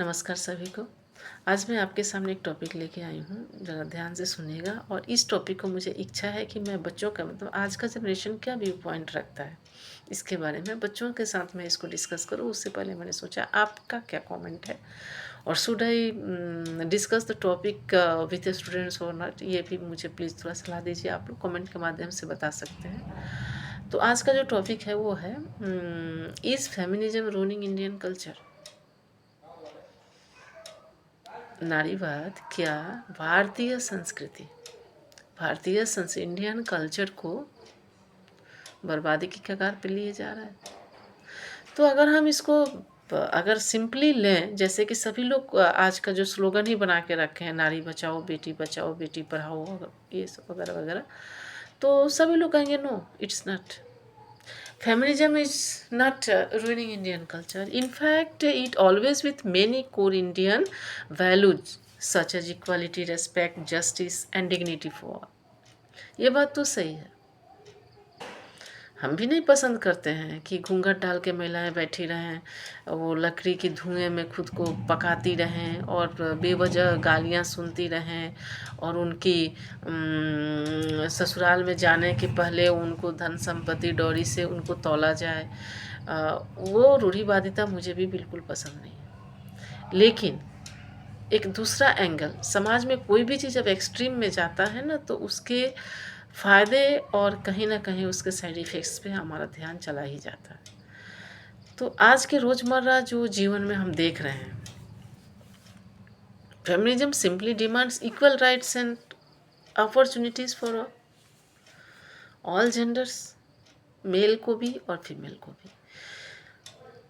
नमस्कार सभी को। आज मैं आपके सामने एक टॉपिक लेके आई हूँ, ज़रा ध्यान से सुनिएगा। और इस टॉपिक को मुझे इच्छा है कि मैं बच्चों का मतलब आज का जनरेशन क्या व्यू पॉइंट रखता है, इसके बारे में बच्चों के साथ मैं इसको डिस्कस करूँ। उससे पहले मैंने सोचा आपका क्या कमेंट है, और should I discuss the topic with students और नॉट, ये भी मुझे प्लीज़ थोड़ा सलाह दीजिए। आप लोग कमेंट के माध्यम से बता सकते हैं। तो आज का जो टॉपिक है वो है is feminism ruling Indian culture. नारीवाद क्या भारतीय इंडियन कल्चर को बर्बादी की कगार पे लिए जा रहा है। तो अगर हम इसको अगर सिंपली लें, जैसे कि सभी लोग आज का जो स्लोगन ही बना के रखे हैं, नारी बचाओ बेटी पढ़ाओ, ये सब वगैरह वगैरह, तो सभी लोग कहेंगे no, it's not. Feminism is not ruining Indian culture. In fact, it always with many core Indian values such as equality, respect, justice and dignity for all. ये बात तो सही है। हम भी नहीं पसंद करते हैं कि घूंघट डाल के महिलाएं बैठी रहें, वो लकड़ी की धुएं में खुद को पकाती रहें और बेवजह गालियां सुनती रहें, और उनकी ससुराल में जाने के पहले उनको धन संपत्ति डौरी से उनको तौला जाए। वो रूढ़िवादिता मुझे भी बिल्कुल पसंद नहीं है। लेकिन एक दूसरा एंगल, समाज में कोई भी चीज़ जब एक्सट्रीम में जाता है ना, तो उसके फ़ायदे और कहीं ना कहीं उसके साइड इफ़ेक्ट्स पे हमारा ध्यान चला ही जाता है। तो आज के रोज़मर्रा जो जीवन में हम देख रहे हैं, feminism simply demands equal rights and opportunities for all genders, male को भी और फीमेल को भी।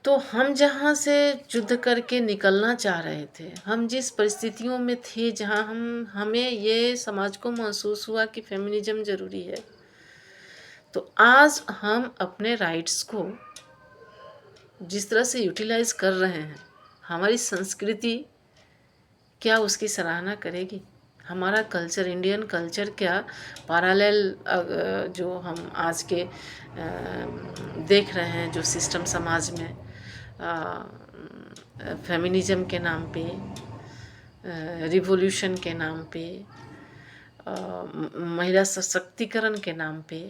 तो हम जहाँ से युद्ध करके निकलना चाह रहे थे, हम जिस परिस्थितियों में थे जहाँ हमें ये समाज को महसूस हुआ कि फेमिनिज्म ज़रूरी है, तो आज हम अपने राइट्स को जिस तरह से यूटिलाइज कर रहे हैं, हमारी संस्कृति क्या उसकी सराहना करेगी? हमारा कल्चर, इंडियन कल्चर क्या पैरेलल जो हम आज के देख रहे हैं, जो सिस्टम समाज में फेमिनिज्म के नाम पे, रिवॉल्यूशन के नाम पे, महिला सशक्तिकरण के नाम पे,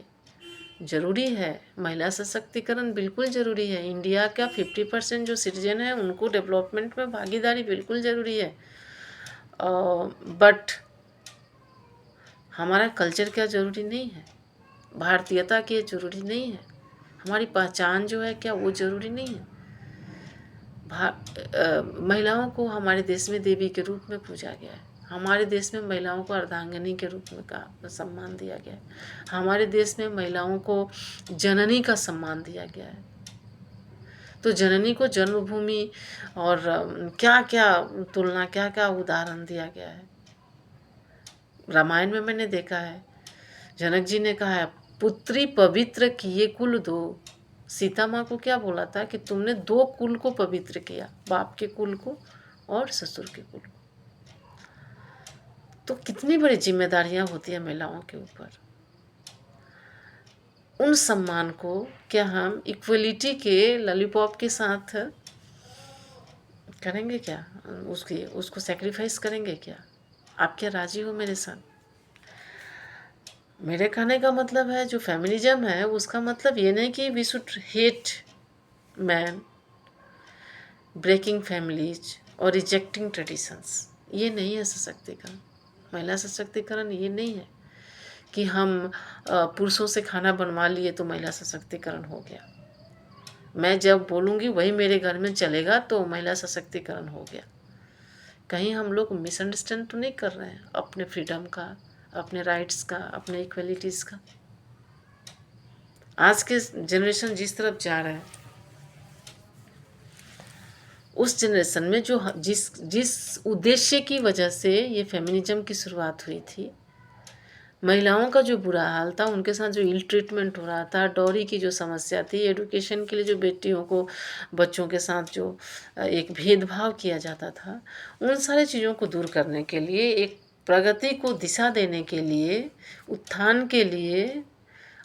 ज़रूरी है महिला सशक्तिकरण, बिल्कुल ज़रूरी है। इंडिया का 50% जो सिटीजन है उनको डेवलपमेंट में भागीदारी बिल्कुल ज़रूरी है। बट हमारा कल्चर क्या ज़रूरी नहीं है? भारतीयता क्या ज़रूरी नहीं है? हमारी पहचान जो है क्या वो ज़रूरी नहीं है? महिलाओं को हमारे देश में देवी के रूप में पूजा गया है। हमारे देश में महिलाओं को अर्धांगिनी के रूप में का सम्मान दिया गया है। हमारे देश में महिलाओं को जननी का सम्मान दिया गया है। तो जननी को जन्मभूमि और क्या क्या तुलना, क्या क्या उदाहरण दिया गया है। रामायण में मैंने देखा है, जनक जी ने कहा है, पुत्री पवित्र किए कुल दो। सीता माँ को क्या बोला था कि तुमने दो कुल को पवित्र किया, बाप के कुल को और ससुर के कुल को। तो कितनी बड़ी जिम्मेदारियां होती है महिलाओं के ऊपर। उन सम्मान को क्या हम इक्वलिटी के लॉलीपॉप के साथ करेंगे क्या? उसको सेक्रीफाइस करेंगे क्या? आप क्या राजी हो मेरे साथ? मेरे कहने का मतलब है, जो फेमिनिज्म है उसका मतलब ये नहीं कि we should hate man, breaking families और रिजेक्टिंग ट्रेडिशंस। ये नहीं है सशक्तिकरण। महिला सशक्तिकरण ये नहीं है कि हम पुरुषों से खाना बनवा लिए तो महिला सशक्तिकरण हो गया। मैं जब बोलूँगी वही मेरे घर में चलेगा तो महिला सशक्तिकरण हो गया। कहीं हम लोग मिसअंडरस्टैंड तो नहीं कर रहे हैं अपने फ्रीडम का, अपने राइट्स का, अपने इक्वलिटीज़ का? आज के जनरेशन जिस तरफ जा रहा है, उस जनरेशन में जो जिस उद्देश्य की वजह से ये फेमिनिज्म की शुरुआत हुई थी, महिलाओं का जो बुरा हाल था, उनके साथ जो इल ट्रीटमेंट हो रहा था, डॉरी की जो समस्या थी, एडुकेशन के लिए जो बेटियों को, बच्चों के साथ जो एक भेदभाव किया जाता था, उन सारी चीज़ों को दूर करने के लिए, एक प्रगति को दिशा देने के लिए, उत्थान के लिए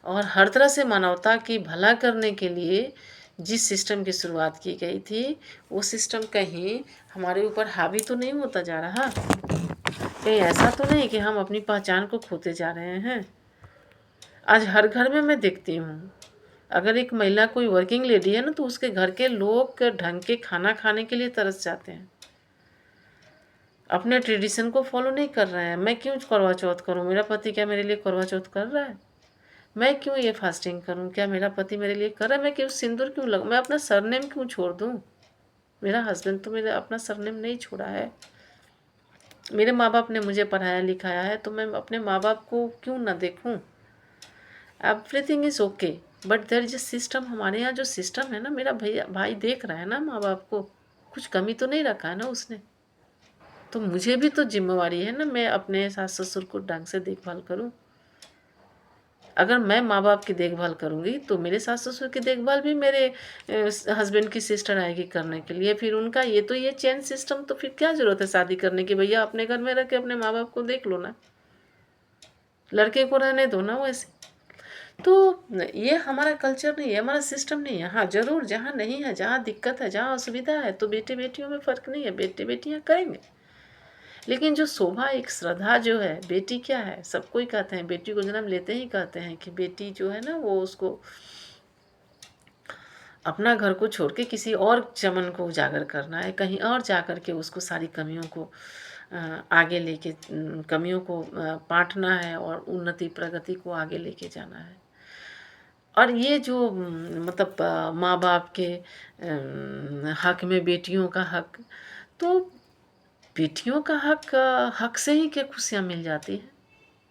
और हर तरह से मानवता की भला करने के लिए जिस सिस्टम की शुरुआत की गई थी वो सिस्टम कहीं हमारे ऊपर हावी तो नहीं होता जा रहा? कहीं ऐसा तो नहीं कि हम अपनी पहचान को खोते जा रहे हैं? आज हर घर में मैं देखती हूँ, अगर एक महिला कोई वर्किंग लेडी है ना, तो उसके घर के लोग ढंग के खाना खाने के लिए तरस जाते हैं। अपने ट्रेडिशन को फॉलो नहीं कर रहे हैं। मैं क्यों करवा चौथ करूँ? मेरा पति क्या मेरे लिए करवा चौथ कर रहा है? मैं क्यों ये फास्टिंग करूँ? क्या मेरा पति मेरे लिए कर रहा है? मैं क्यों सिंदूर क्यों लग मैं अपना सरनेम क्यों छोड़ दूँ? मेरा हस्बैंड तो मेरा अपना सरनेम नहीं छोड़ा है। मेरे माँ बाप ने मुझे पढ़ाया लिखाया है, तो मैं अपने माँ बाप को क्यों ना देखूँ? Everything is okay, but there is a system. हमारे यहाँ जो सिस्टम है ना, मेरा भैया भाई देख रहा है ना माँ बाप को, कुछ कमी तो नहीं रखा है ना उसने। तो मुझे भी तो जिम्मेवारी है ना, मैं अपने सास ससुर को ढंग से देखभाल करूँ। अगर मैं माँ बाप की देखभाल करूँगी तो मेरे सास ससुर की देखभाल भी मेरे हस्बैंड की सिस्टर आएगी करने के लिए। फिर उनका ये चेन सिस्टम, तो फिर क्या ज़रूरत है शादी करने की? भैया अपने घर में रह के अपने माँ बाप को देख लो ना, लड़के को रहने दो ना वैसे। तो ये हमारा कल्चर नहीं है, हमारा सिस्टम नहीं है। हाँ ज़रूर, जहाँ नहीं है, जहाँ दिक्कत है, जहाँ असुविधा है, तो बेटे बेटियों में फ़र्क नहीं है, बेटे बेटियाँ करेंगे। लेकिन जो शोभा, एक श्रद्धा जो है, बेटी क्या है, सब कोई कहते हैं बेटी को जन्म लेते ही कहते हैं कि बेटी जो है ना, वो उसको अपना घर को छोड़ के किसी और चमन को उजागर करना है, कहीं और जा कर के उसको सारी कमियों को आगे लेके कमियों को पाटना है और उन्नति प्रगति को आगे लेके जाना है। और ये जो मतलब माँ बाप के हक में बेटियों का हक, तो बेटियों का हक हक से ही क्या खुशियाँ मिल जाती हैं।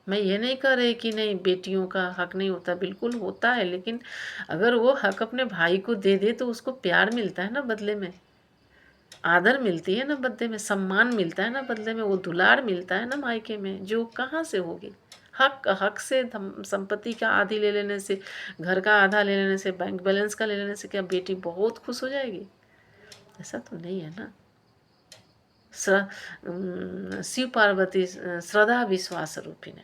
मैं ये नहीं कह रही कि नहीं बेटियों का हक नहीं होता, बिल्कुल होता है, लेकिन अगर वो हक अपने भाई को दे दे तो उसको प्यार मिलता है ना बदले में, आदर मिलती है ना बदले में, सम्मान मिलता है ना बदले में, वो दुलार मिलता है ना मायके में, जो कहाँ से होगी? हक हक से संपत्ति का आधी ले लेने से, घर का आधा ले लेने से, बैंक बैलेंस का ले लेने से क्या बेटी बहुत खुश हो जाएगी? ऐसा तो नहीं है ना। शिव पार्वती श्रद्धा विश्वास रूपिणी।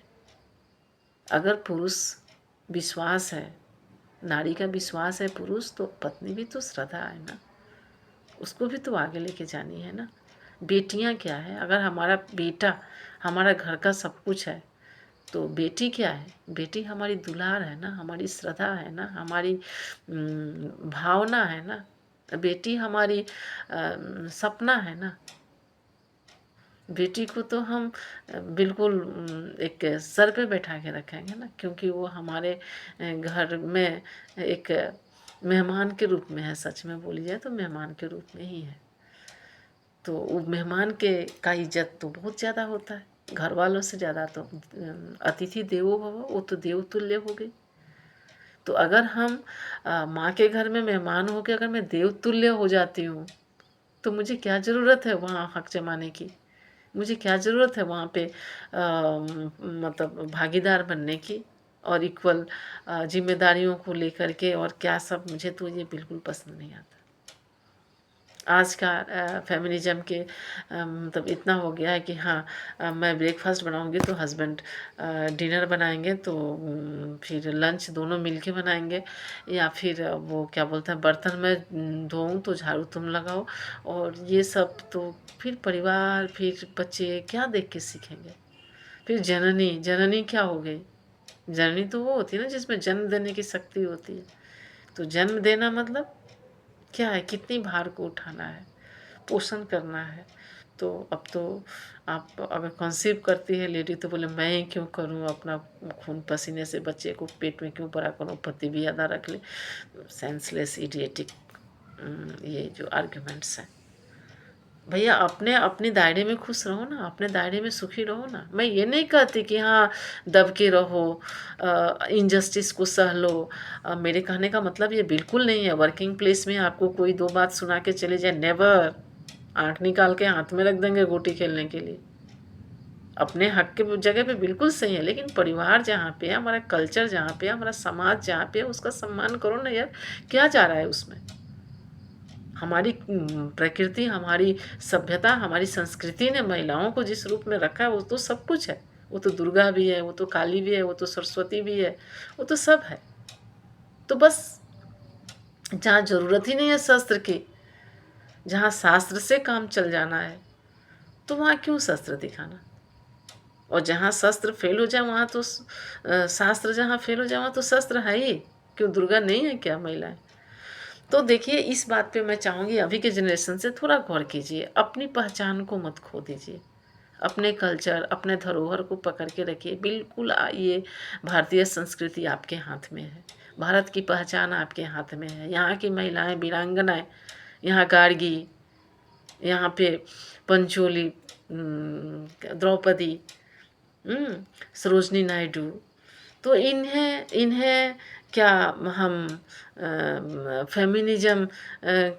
अगर पुरुष विश्वास है, नारी का विश्वास है पुरुष, तो पत्नी भी तो श्रद्धा है ना, उसको भी तो आगे लेके जानी है ना। बेटियां क्या है? अगर हमारा बेटा हमारा घर का सब कुछ है, तो बेटी क्या है? बेटी हमारी दुलार है ना, हमारी श्रद्धा है ना, हमारी भावना है ना, बेटी हमारी सपना है ना। बेटी को तो हम बिल्कुल एक सर पे बैठा के रखेंगे ना, क्योंकि वो हमारे घर में एक मेहमान के रूप में है। सच में बोली जाए तो मेहमान के रूप में ही है। तो वो मेहमान के का इज्जत तो बहुत ज़्यादा होता है, घर वालों से ज़्यादा। तो अतिथि देवो भव, वो तो देव तुल्य हो गई। तो अगर हम माँ के घर में मेहमान हो के अगर मैं देव तुल्य हो जाती हूँ, तो मुझे क्या ज़रूरत है वहाँ हक जमाने की? मुझे क्या ज़रूरत है वहाँ पे मतलब भागीदार बनने की और इक्वल जिम्मेदारियों को लेकर के? और क्या सब, मुझे तो ये बिल्कुल पसंद नहीं आता। आज का फेमिनिज्म के मतलब इतना हो गया है कि हाँ, मैं ब्रेकफास्ट बनाऊंगी तो हस्बैंड डिनर बनाएंगे, तो फिर लंच दोनों मिलके बनाएंगे, या फिर वो क्या बोलते हैं, बर्तन मैं धोऊं तो झाड़ू तुम लगाओ। और ये सब तो फिर परिवार, फिर बच्चे क्या देख के सीखेंगे? फिर जननी जननी क्या हो गई? जननी तो वो होती है ना जिसमें जन्म देने की शक्ति होती है। तो जन्म देना मतलब क्या है? कितनी भार को उठाना है, पोषण करना है। तो अब तो आप अगर कंसीव करती है लेडी, तो बोले मैं ही क्यों करूं, अपना खून पसीने से बच्चे को पेट में क्यों बड़ा करूं, पति भी अदा रख ले। सेंसलेस इडियटिक ये जो आर्ग्यूमेंट्स हैं। भैया अपने अपने दायरे में खुश रहो ना, अपने दायरे में सुखी रहो ना। मैं ये नहीं कहती कि हाँ दब के रहो, इनजस्टिस को सह लो। मेरे कहने का मतलब ये बिल्कुल नहीं है वर्किंग प्लेस में आपको कोई दो बात सुना के चले जाए, नेवर। आंख निकाल के हाथ में रख देंगे गोटी खेलने के लिए। अपने हक के जगह पे बिल्कुल सही है, लेकिन परिवार जहाँ पे है, हमारा कल्चर जहाँ पे है, हमारा समाज जहाँ पे है, उसका सम्मान करो ना यार। क्या जा रहा है उसमें? हमारी प्रकृति, हमारी सभ्यता, हमारी संस्कृति ने महिलाओं को जिस रूप में रखा है, वो तो सब कुछ है। वो तो दुर्गा भी है, वो तो काली भी है, वो तो सरस्वती भी है, वो तो सब है। तो बस जहाँ ज़रूरत ही नहीं है शस्त्र की, जहाँ शास्त्र से काम चल जाना है, तो वहाँ क्यों शस्त्र दिखाना। और जहाँ शस्त्र फेल हो जाए वहाँ तो शास्त्र जहाँ फेल हो जाए वहाँ तो शस्त्र है ही। क्यों दुर्गा नहीं है क्या महिलाएं। तो देखिए इस बात पे मैं चाहूँगी अभी के जनरेशन से थोड़ा गौर कीजिए, अपनी पहचान को मत खो दीजिए, अपने कल्चर अपने धरोहर को पकड़ के रखिए। बिल्कुल ये भारतीय संस्कृति आपके हाथ में है, भारत की पहचान आपके हाथ में है। यहाँ की महिलाएं वीरांगनाएं, यहाँ गार्गी, यहाँ पे पंचोली, द्रौपदी, सरोजनी नायडू, तो इन्हें इन्हें क्या हम फेमिनिज्म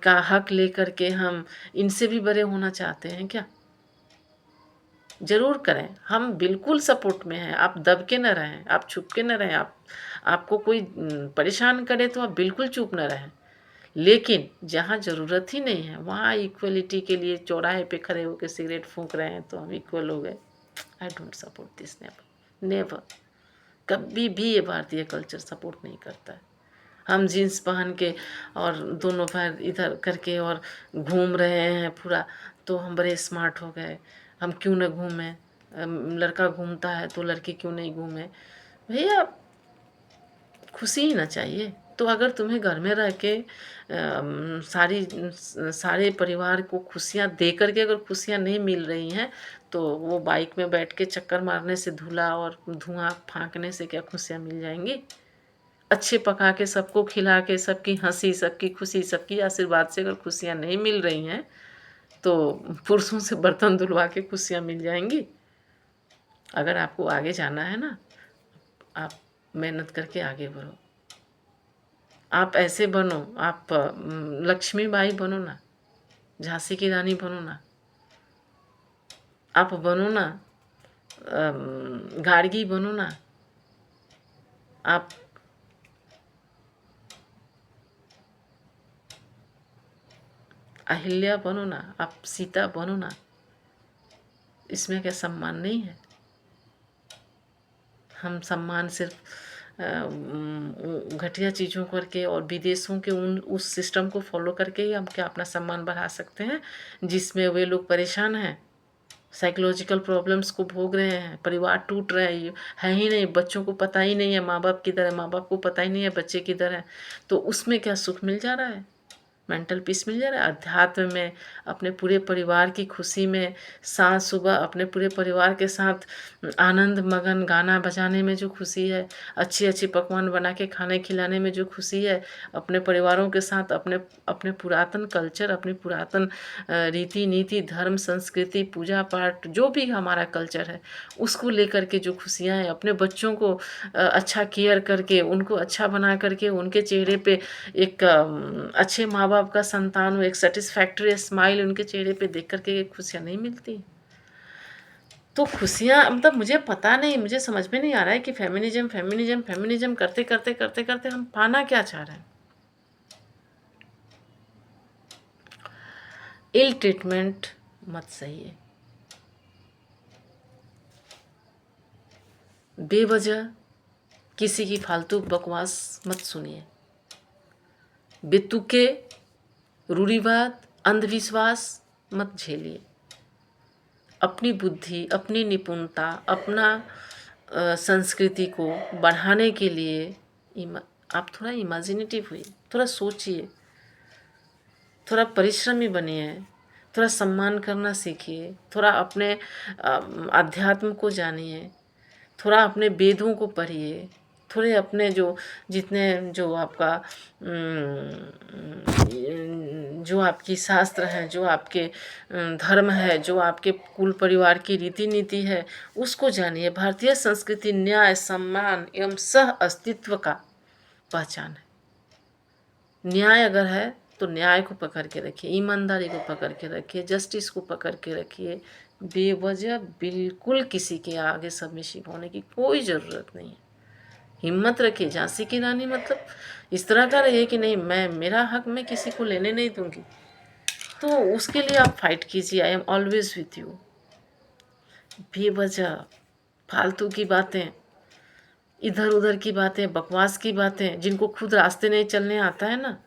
का हक लेकर के हम इनसे भी बड़े होना चाहते हैं क्या। ज़रूर करें, हम बिल्कुल सपोर्ट में हैं। आप दब के न रहें, आप छुप के न रहें, आपको कोई परेशान करे तो आप बिल्कुल चुप न रहें। लेकिन जहाँ ज़रूरत ही नहीं है वहाँ इक्वलिटी के लिए चौराहे पे खड़े होकर सिगरेट फूंक रहे हैं तो हम इक्वल हो गए। I don't support this, never never. कभी भी ये भारतीय कल्चर सपोर्ट नहीं करता है। हम जीन्स पहन के और दोनों पैर इधर करके और घूम रहे हैं पूरा, तो हम बड़े स्मार्ट हो गए, हम क्यों न घूमें। लड़का घूमता है तो लड़की क्यों नहीं घूमे। भैया खुशी ही ना चाहिए। तो अगर तुम्हें घर में रह के सारे परिवार को खुशियाँ दे करके अगर खुशियाँ नहीं मिल रही हैं, तो वो बाइक में बैठ के चक्कर मारने से, धूला और धुआं फाँकने से क्या खुशियाँ मिल जाएंगी। अच्छे पका के सबको खिला के सबकी हंसी सबकी खुशी सबकी आशीर्वाद से अगर खुशियाँ नहीं मिल रही हैं, तो पुरुषों से बर्तन धुलवा के खुशियाँ मिल जाएंगी। अगर आपको आगे जाना है ना, आप मेहनत करके आगे बढ़ो। आप ऐसे बनो, आप लक्ष्मीबाई बनो ना, झांसी की रानी बनो ना, आप बनो ना गार्गी बनो ना, आप अहिल्या बनो ना, आप सीता बनो ना। इसमें क्या सम्मान नहीं है। हम सम्मान सिर्फ घटिया चीज़ों करके और विदेशों के उस सिस्टम को फॉलो करके ही हम क्या अपना सम्मान बढ़ा सकते हैं, जिसमें वे लोग परेशान हैं, साइकोलॉजिकल प्रॉब्लम्स को भोग रहे हैं, परिवार टूट रहे हैं, है ही नहीं, बच्चों को पता ही नहीं है माँ बाप किधर है, माँ बाप को पता ही नहीं है बच्चे किधर है। तो उसमें क्या सुख मिल जा रहा है, मेंटल पीस मिल जा रहा है। अध्यात्म में अपने पूरे परिवार की खुशी में साँझ सुबह अपने पूरे परिवार के साथ आनंद मगन गाना बजाने में जो खुशी है, अच्छी अच्छी पकवान बना के खाने खिलाने में जो खुशी है, अपने परिवारों के साथ अपने अपने पुरातन कल्चर, अपनी पुरातन रीति नीति धर्म संस्कृति पूजा पाठ जो भी हमारा कल्चर है उसको लेकर के जो खुशियाँ हैं, अपने बच्चों को अच्छा केयर करके उनको अच्छा बना करके उनके चेहरे पे एक अच्छे माँ बाप का संतान हो, एक सेटिस्फैक्ट्री स्माइल उनके चेहरे पे देख करके खुशियाँ नहीं मिलती। तो खुशियाँ मतलब मुझे पता नहीं, मुझे समझ में नहीं आ रहा है कि फेमिनिज्म फेमिनिज्म फेमिनिज्म करते करते करते करते हम पाना क्या चाह रहे हैं। इल ट्रीटमेंट मत सहिए, बेवजह किसी की फालतू बकवास मत सुनिए, बेतुके रूढ़िवाद अंधविश्वास मत झेलिए। अपनी बुद्धि अपनी निपुणता अपना संस्कृति को बढ़ाने के लिए आप थोड़ा इमेजिनेटिव हुई, थोड़ा सोचिए, थोड़ा परिश्रमी बनिए, थोड़ा सम्मान करना सीखिए, थोड़ा अपने अध्यात्म को जानिए, थोड़ा अपने वेदों को पढ़िए, थोड़े अपने जो जितने जो आपका जो आपकी शास्त्र हैं, जो आपके धर्म है, जो आपके कुल परिवार की रीति नीति है, उसको जानिए। भारतीय संस्कृति न्याय सम्मान एवं सह अस्तित्व का पहचान है। न्याय अगर है तो न्याय को पकड़ के रखिए, ईमानदारी को पकड़ के रखिए, जस्टिस को पकड़ के रखिए। बेवजह बिल्कुल किसी के आगे सबमिसिव होने की कोई ज़रूरत नहीं है। हिम्मत रखिए, झांसी की रानी मतलब इस तरह का रहिए कि नहीं मैं मेरा हक मैं किसी को लेने नहीं दूंगी। तो उसके लिए आप फाइट कीजिए, I am always with you. बेवजह फालतू की बातें, इधर उधर की बातें, बकवास की बातें, जिनको खुद रास्ते नहीं चलने आता है ना,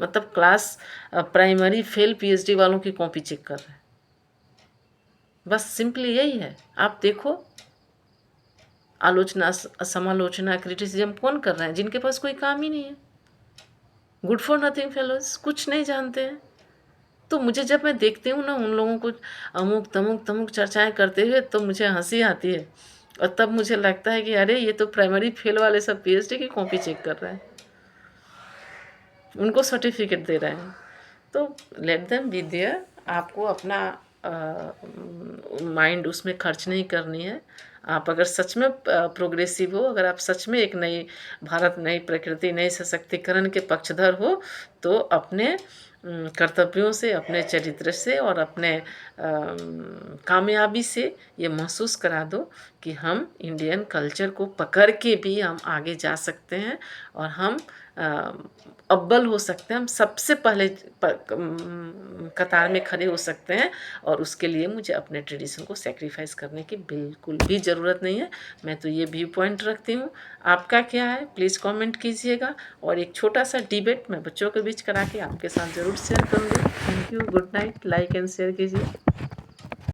मतलब क्लास प्राइमरी फेल पीएचडी वालों की कॉपी चेक कर रहे हैं। बस सिंपली यही है। आप देखो, आलोचना समालोचना क्रिटिसिज्म कौन कर रहे हैं? जिनके पास कोई काम ही नहीं है, गुड फॉर नथिंग फेलोज, कुछ नहीं जानते हैं। तो मुझे जब मैं देखती हूँ ना उन लोगों को अमुक तमुक तमुक चर्चाएं करते हुए, तो मुझे हंसी आती है। और तब मुझे लगता है कि अरे ये तो प्राइमरी फेल वाले सब पीएचडी की कॉपी चेक कर रहे हैं, उनको सर्टिफिकेट दे रहे हैं। तो लेट देम बी देयर। आपको अपना माइंड उसमें खर्च नहीं करनी है। आप अगर सच में प्रोग्रेसिव हो, अगर आप सच में एक नई भारत, नई प्रकृति, नई सशक्तिकरण के पक्षधर हो, तो अपने कर्तव्यों से, अपने चरित्र से और अपने कामयाबी से ये महसूस करा दो कि हम इंडियन कल्चर को पकड़ के भी हम आगे जा सकते हैं और हम अव्वल हो सकते हैं, हम सबसे पहले कतार में खड़े हो सकते हैं। और उसके लिए मुझे अपने ट्रेडिशन को सेक्रीफाइस करने की बिल्कुल भी ज़रूरत नहीं है। मैं तो ये व्यू पॉइंट रखती हूँ। आपका क्या है प्लीज़ कमेंट कीजिएगा। और एक छोटा सा डिबेट मैं बच्चों के बीच करा के आपके साथ ज़रूर शेयर करूँगी। Thank you, good night, like and share कीजिए।